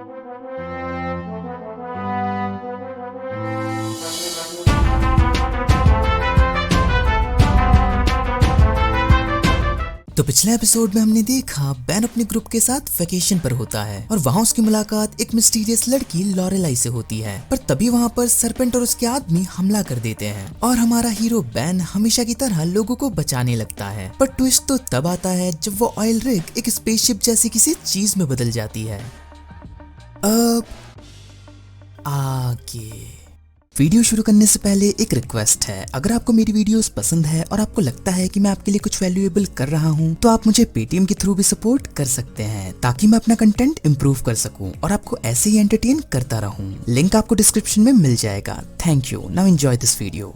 तो पिछले एपिसोड में हमने देखा बेन अपने ग्रुप के साथ वेकेशन पर होता है और वहाँ उसकी मुलाकात एक मिस्टीरियस लड़की लॉरेलाई से होती है। पर तभी वहाँ पर सरपेंट और उसके आदमी हमला कर देते हैं और हमारा हीरो बेन हमेशा की तरह लोगों को बचाने लगता है। पर ट्विस्ट तो तब आता है जब वो ऑयल रिग एक स्पेसशिप जैसी किसी चीज में बदल जाती है। अब आगे वीडियो शुरू करने से पहले एक रिक्वेस्ट है, अगर आपको मेरी वीडियोस पसंद है और आपको लगता है कि मैं आपके लिए कुछ वैल्यूएबल कर रहा हूं, तो आप मुझे पेटीएम के थ्रू भी सपोर्ट कर सकते हैं ताकि मैं अपना कंटेंट इंप्रूव कर सकूं और आपको ऐसे ही एंटरटेन करता रहूं। लिंक आपको डिस्क्रिप्शन में मिल जाएगा। Thank you. Now enjoy this video.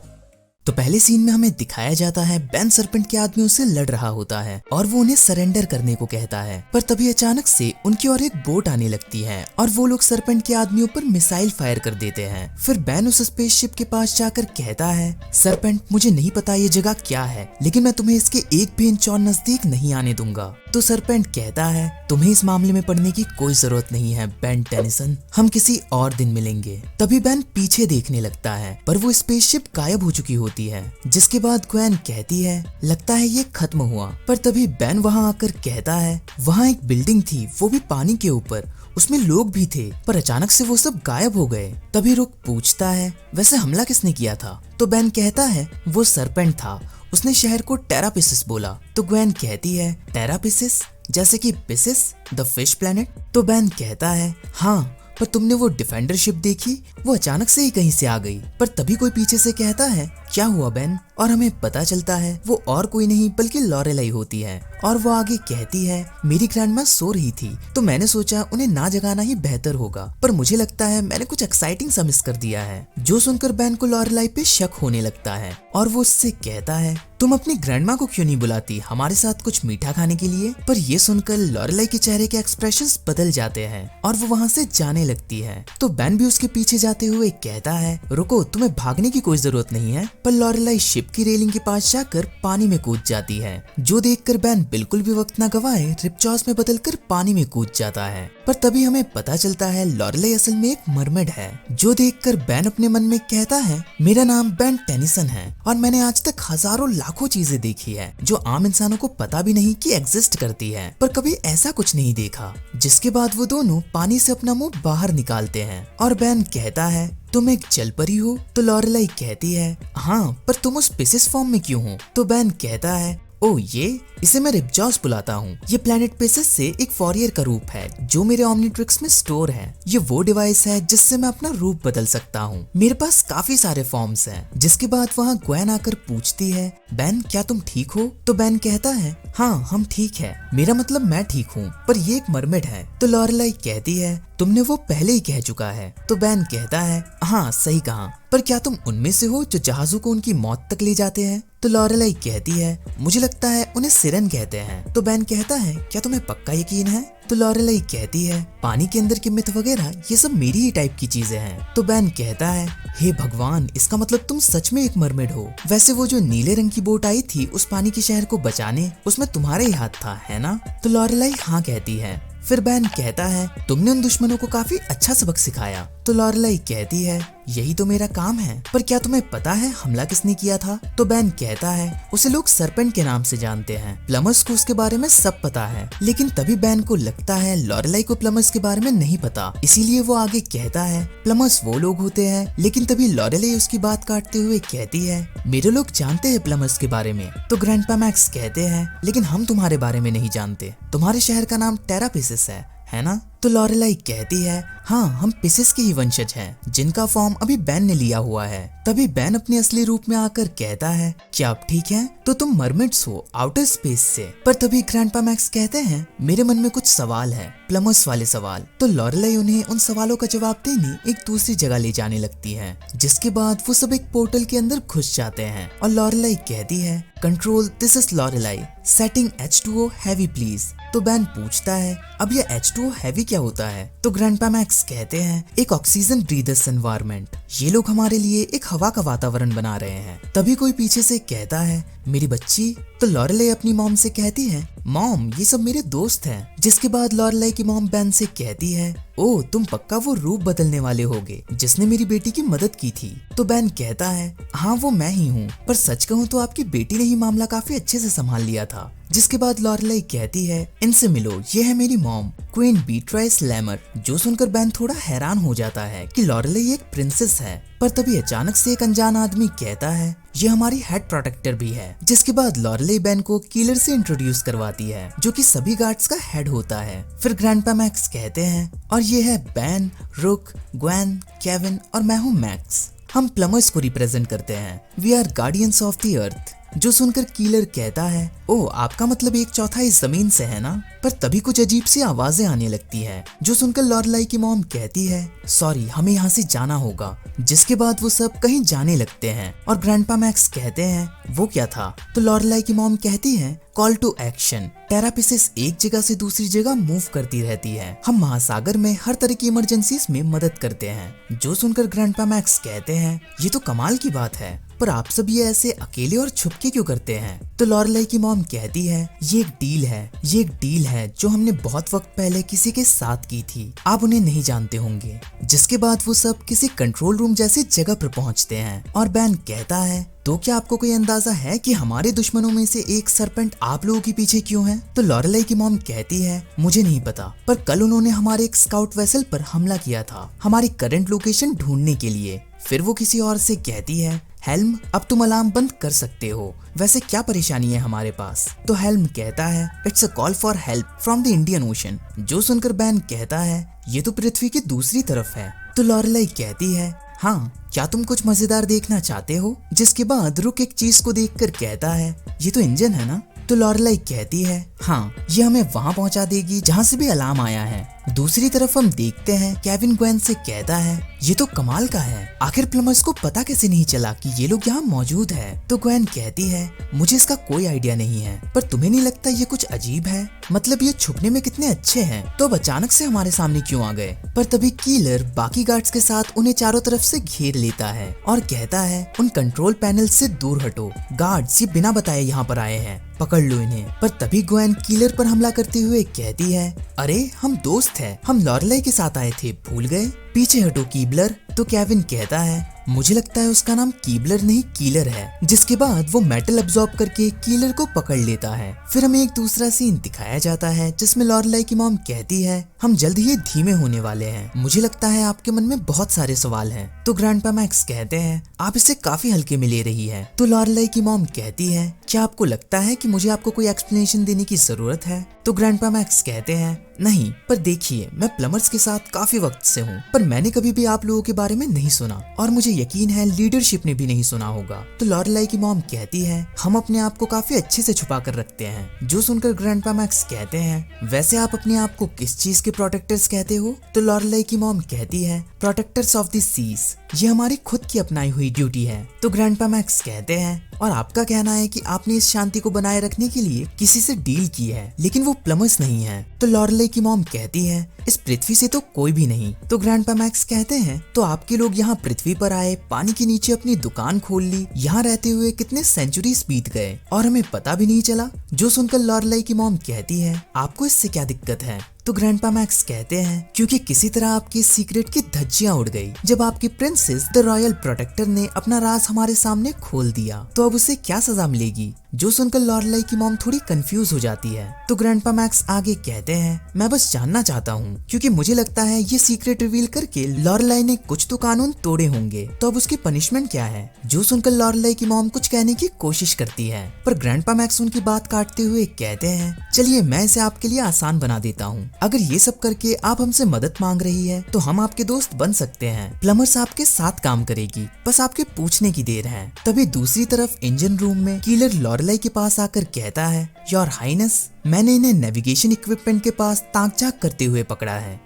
तो पहले सीन में हमें दिखाया जाता है बेन सरपेंट के आदमियों से लड़ रहा होता है और वो उन्हें सरेंडर करने को कहता है। पर तभी अचानक से उनकी ओर एक बोट आने लगती है और वो लोग सरपेंट के आदमियों पर मिसाइल फायर कर देते हैं। फिर बेन उस स्पेसशिप के पास जाकर कहता है, सरपेंट मुझे नहीं पता ये जगह क्या है, लेकिन मैं तुम्हें इसके एक भी इंच और नजदीक नहीं आने दूंगा। तो सरपेंट कहता है, तुम्हें इस मामले में पढ़ने की कोई जरूरत नहीं है बेन टेनिसन, हम किसी और दिन मिलेंगे। तभी बेन पीछे देखने लगता है पर वो स्पेसशिप गायब हो चुकी होती है, जिसके बाद ग्वेन कहती है, लगता है ये खत्म हुआ। पर तभी बेन वहां आकर कहता है, वहां एक बिल्डिंग थी, वो भी पानी के ऊपर, उसमें लोग भी थे, पर अचानक से वो सब गायब हो गए। तभी रुक पूछता है, वैसे हमला किसने किया था? तो बेन कहता है, वो सरपेंट था, उसने शहर को टेरापिसिस बोला। तो ग्वेन कहती है, टेरापिसिस जैसे कि पिसिस द फिश प्लेनेट? तो बेन कहता है, हाँ, पर तुमने वो डिफेंडर शिप देखी, वो अचानक से ही कहीं से आ गई। पर तभी कोई पीछे से कहता है, क्या हुआ बेन? और हमें पता चलता है वो और कोई नहीं बल्कि लॉरेलाई होती है और वो आगे कहती है, मेरी ग्रैंडमा सो रही थी तो मैंने सोचा उन्हें ना जगाना ही बेहतर होगा, पर मुझे लगता है मैंने कुछ एक्साइटिंग सा मिस कर दिया है। जो सुनकर बेन को लॉरेलाई पे शक होने लगता है और वो उससे कहता है, तुम अपनी ग्रैंडमा को क्यों नहीं बुलाती हमारे साथ कुछ मीठा खाने के लिए? पर ये सुनकर लॉरेलाई के चेहरे के एक्सप्रेशंस बदल जाते हैं और वो वहाँ से जाने लगती है। तो बेन भी उसके पीछे जाते हुए कहता है, रुको, तुम्हें भागने की कोई जरूरत नहीं है। पर लॉरेलाई शिप की रेलिंग के पास जाकर पानी में कूद जाती है, जो देखकर बेन बिल्कुल भी वक्त न गवाए रिपजॉस में बदलकर पानी में कूद जाता है। पर तभी हमें पता चलता है लॉरेलाई असल में एक मरमेड है, जो देखकर बेन अपने मन में कहता है, मेरा नाम बेन टेनिसन है और मैंने आज तक हजारों लाखों चीजें देखी है जो आम इंसानों को पता भी नहीं कि एग्जिस्ट करती है, पर कभी ऐसा कुछ नहीं देखा। जिसके बाद वो दोनों पानी से अपना मुंह बाहर निकालते हैं और बेन कहता है, तुम एक जल परी हो? तो लॉरेलाई कहती है, हाँ, पर तुम उस पिसिस फॉर्म में क्यों हो? तो बेन कहता है, ओ ये, इसे मैं रिपजॉस बुलाता हूँ। ये प्लेनेट पिसिस से एक फॉरियर का रूप है जो मेरे ओमनिट्रिक्स में स्टोर है। ये वो डिवाइस है जिससे मैं अपना रूप बदल सकता हूँ। मेरे पास काफी सारे फॉर्म्स हैं। जिसके बाद वहाँ ग्वेन आकर पूछती है, बेन क्या तुम ठीक हो? तो बेन कहता है, हाँ हम ठीक है, मेरा मतलब मैं ठीक हूँ, पर ये एक मरमेड है। तो लॉरेलाई कहती है, तुमने वो पहले ही कह चुका है। तो बेन कहता है, हाँ सही कहा, पर क्या तुम उनमें से हो जो जहाजों को उनकी मौत तक ले जाते हैं? तो लॉरेलाई कहती है, मुझे लगता है उन्हें सिरन कहते हैं। तो बेन कहता है, क्या तुम्हें पक्का यकीन है? तो लॉरेलाई कहती है, पानी के अंदर के मिथ वगैरह ये सब मेरी ही टाइप की चीजें हैं। तो बेन कहता है, हे भगवान, इसका मतलब तुम सच में एक मरमेड हो। वैसे वो जो नीले रंग की बोट आई थी उस पानी के शहर को बचाने, उसमें तुम्हारे ही हाथ था, है ना? तो लॉरेलाई हाँ कहती है। फिर बेन कहता है, तुमने उन दुश्मनों को काफी अच्छा सबक सिखाया। तो लॉरेलाई कहती है, यही तो मेरा काम है, पर क्या तुम्हें पता है हमला किसने किया था? तो बेन कहता है, उसे लोग सरपेंट के नाम से जानते हैं, प्लमर्स को उसके बारे में सब पता है। लेकिन तभी बेन को लगता है लॉरेलाई को प्लमर्स के बारे में नहीं पता, इसीलिए वो आगे कहता है, प्लमर्स वो लोग होते हैं। लेकिन तभी लॉरेलाई उसकी बात काटते हुए कहती है, मेरे लोग जानते हैं प्लमर्स के बारे में। तो ग्रैंडपा मैक्स कहते हैं, लेकिन हम तुम्हारे बारे में नहीं जानते, तुम्हारे शहर का नाम टेरापिसिस है ना? तो लॉरेलाई कहती है, हाँ हम पिसिस के ही वंशज हैं, जिनका फॉर्म अभी बेन ने लिया हुआ है। तभी बेन अपने असली रूप में आकर कहता है, क्या आप ठीक हैं? तो तुम मरमिड्स हो आउटर स्पेस से। पर तभी ग्रैंडपा मैक्स कहते हैं, मेरे मन में कुछ सवाल है, प्लमर्स वाले सवाल। तो लॉरेलाई उन्हें उन सवालों का जवाब देने एक दूसरी जगह ले जाने लगती है, जिसके बाद वो सब एक पोर्टल के अंदर घुस जाते हैं और लॉरेलाई कहती है, control this is Lorelai, setting H2O heavy please. तो बेन पूछता है, अब ये H2O हैवी क्या होता है? तो ग्रैंडपा मैक्स कहते हैं एक ऑक्सीजन ब्रीदर्स एनवायरनमेंट। ये लोग हमारे लिए एक हवा का वातावरण बना रहे हैं। तभी कोई पीछे से कहता है मेरी बच्ची। तो लॉरेलाई अपनी मॉम से कहती है मॉम ये सब मेरे दोस्त हैं। जिसके बाद लॉरेलाई की मॉम बेन से कहती है ओ तुम पक्का वो रूप बदलने वाले होगे जिसने मेरी बेटी की मदद की थी। तो बेन कहता है हाँ वो मैं ही हूँ, पर सच कहूँ तो आपकी बेटी ने ही मामला काफी अच्छे से संभाल लिया था। जिसके बाद लॉरेलाई कहती है इनसे मिलो, ये है मेरी मॉम क्वीन बीट्राइस लैमर। जो सुनकर बेन थोड़ा हैरान हो जाता है कि लॉरेलाई एक प्रिंसेस है। पर तभी अचानक से एक अनजान आदमी कहता है ये हमारी हेड प्रोटेक्टर भी है। जिसके बाद लॉरेलाई बेन को किलर से इंट्रोड्यूस करवाती है जो कि सभी गार्ड्स का हेड होता है। फिर ग्रैंडपा मैक्स कहते हैं और ये है बेन, रुक, ग्वेन, केविन और मैं हूँ मैक्स। हम प्लमर्स को रिप्रेजेंट करते हैं। We are guardians of the earth. जो सुनकर कीलर कहता है ओ आपका मतलब 1/4 जमीन से है ना। पर तभी कुछ अजीब सी आवाजें आने लगती है। जो सुनकर लॉरेलाई की मॉम कहती है सॉरी हमें यहाँ से जाना होगा। जिसके बाद वो सब कहीं जाने लगते हैं और ग्रैंडपा मैक्स कहते हैं वो क्या था। तो लॉरेलाई की मॉम कहती है कॉल टू एक्शन। टेरापिसिस एक जगह से दूसरी जगह मूव करती रहती है। हम महासागर में हर तरह की इमरजेंसीज में मदद करते हैं। जो सुनकर ग्रैंडपा मैक्स कहते हैं ये तो कमाल की बात है, पर आप सब ये ऐसे अकेले और छुपके क्यों करते हैं। तो लॉरेलाई की मॉम कहती है ये एक डील है जो हमने बहुत वक्त पहले किसी के साथ की थी। आप उन्हें नहीं जानते होंगे। जिसके बाद वो सब किसी कंट्रोल रूम जैसी जगह पर पहुंचते हैं और बैन कहता है तो क्या आपको कोई अंदाजा है कि हमारे दुश्मनों में से एक सरपेंट आप लोगों के पीछे क्यों है। तो लॉरेलाई की मॉम कहती है मुझे नहीं पता, पर कल उन्होंने हमारे एक स्काउट वेसल पर हमला किया था हमारी करंट लोकेशन ढूंढने के लिए। फिर वो किसी और से कहती है हेल्म अब तुम अलार्म बंद कर सकते हो, वैसे क्या परेशानी है हमारे पास। तो हेल्म कहता है it's a call for help from the Indian ocean. जो सुनकर बैन कहता है ये तो पृथ्वी की दूसरी तरफ है। तो लॉरेलाई कहती है हाँ क्या तुम कुछ मजेदार देखना चाहते हो। जिसके बाद रुक एक चीज को देखकर कहता है ये तो इंजन है ना। तो लॉरेलाई कहती है हाँ ये हमें वहां पहुंचा देगी जहां से भी अलार्म आया है। दूसरी तरफ हम देखते हैं केविन ग्वेन से कहता है ये तो कमाल का है, आखिर प्लमर्स को पता कैसे नहीं चला कि ये लोग यहाँ मौजूद है। तो ग्वेन कहती है मुझे इसका कोई आइडिया नहीं है, पर तुम्हें नहीं लगता ये कुछ अजीब है, मतलब ये छुपने में कितने अच्छे हैं, तो अब अचानक से हमारे सामने क्यों आ गए। पर तभी कीलर बाकी गार्ड्स के साथ उन्हें चारों तरफ से घेर लेता है और कहता है उन कंट्रोल पैनल से दूर हटो, गार्ड्स ये बिना बताए यहाँ पर आए हैं, पकड़ लो इन्हें। पर तभी ग्वेन कीलर पर हमला करते हुए कहती है अरे हम दोस्त हैं, हम लॉरेलाई के साथ आए थे, भूल गए, पीछे हटो कीबलर। तो केविन कहता है मुझे लगता है उसका नाम कीबलर नहीं कीलर है। जिसके बाद वो मेटल अब्सॉर्ब करके कीलर को पकड़ लेता है। फिर हमें एक दूसरा सीन दिखाया जाता है जिसमें लॉरेलाई की मॉम कहती है हम जल्द ही धीमे होने वाले हैं, मुझे लगता है आपके मन में बहुत सारे सवाल हैं। तो ग्रैंडपा मैक्स कहते हैं आप इसे काफी हल्के में ले रही है। तो लॉरेलाई की मॉम कहती है क्या आपको लगता है कि मुझे आपको कोई एक्सप्लेनेशन देने की जरूरत है। तो ग्रैंडपा मैक्स कहते हैं नहीं, पर देखिए मैं प्लमर्स के साथ काफी वक्त से हूँ, पर मैंने कभी भी आप लोगों के बारे में नहीं सुना और मुझे यकीन है लीडरशिप ने भी नहीं सुना होगा। तो लॉरेलाई की मॉम कहती है हम अपने आप को काफी अच्छे से छुपा कर रखते हैं। जो सुनकर ग्रैंडपा मैक्स कहते हैं वैसे आप अपने आप को किस चीज के प्रोटेक्टर्स कहते हो। तो लॉरेलाई की मॉम कहती है प्रोटेक्टर्स ऑफ द सीज, ये हमारी खुद की अपनाई हुई ड्यूटी है। तो ग्रैंडपा मैक्स कहते हैं और आपका कहना है कि आपने इस शांति को बनाए रखने के लिए किसी से डील की है, लेकिन वो प्लमर्स नहीं है। तो लॉरेलाई की मॉम कहती है इस पृथ्वी से तो कोई भी नहीं। तो ग्रैंडपा मैक्स कहते हैं तो आपके लोग यहाँ पृथ्वी पर आए, पानी के नीचे अपनी दुकान खोल ली, यहाँ रहते हुए कितने सेंचुरीज बीत गए और हमें पता भी नहीं चला। जो सुनकर लॉरेलाई की मॉम कहती है आपको इससे क्या दिक्कत है। तो ग्रैंडपा मैक्स कहते हैं क्योंकि किसी तरह आपकी सीक्रेट की धज्जियां उड़ गई जब आपकी प्रिंसेस द रॉयल प्रोटेक्टर ने अपना राज हमारे सामने खोल दिया, तो अब उसे क्या सजा मिलेगी। जो सुनकर लॉरेलाई की मॉम थोड़ी कंफ्यूज हो जाती है। तो ग्रैंडपा मैक्स आगे कहते हैं मैं बस जानना चाहता हूँ क्योंकि मुझे लगता है ये सीक्रेट रिवील करके लॉरेलाई ने कुछ तो कानून तोड़े होंगे, तो अब उसकी पनिशमेंट क्या है। जो सुनकर लॉरेलाई की मॉम कुछ कहने की कोशिश करती है, पर ग्रैंडपा मैक्स उनकी बात काटते हुए कहते हैं चलिए मैं इसे आपके लिए आसान बना देता हूँ, अगर ये सब करके आप हमसे मदद मांग रही है तो हम आपके दोस्त बन सकते हैं, प्लमर्स आपके साथ काम करेगी, बस आपके पूछने की देर है। तभी दूसरी तरफ इंजन रूम में कीलर लॉरेलाई के पास आकर कहता है योर हाइनेस, मैंने इन्हें नेविगेशन इक्विपमेंट के पास ताक झाक करते हुए पकड़ा है।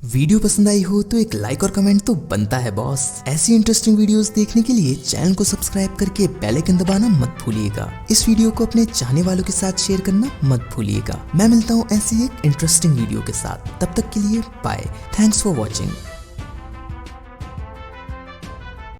वीडियो पसंद आई हो तो एक लाइक और कमेंट तो बनता है बॉस। ऐसी इंटरेस्टिंग वीडियोस देखने के लिए चैनल को सब्सक्राइब करके बेल आइकन दबाना मत भूलिएगा। इस वीडियो को अपने चाहने वालों के साथ शेयर करना मत भूलिएगा। मैं मिलता हूँ ऐसी एक इंटरेस्टिंग वीडियो के साथ, तब तक के लिए बाय। Thanks for watching.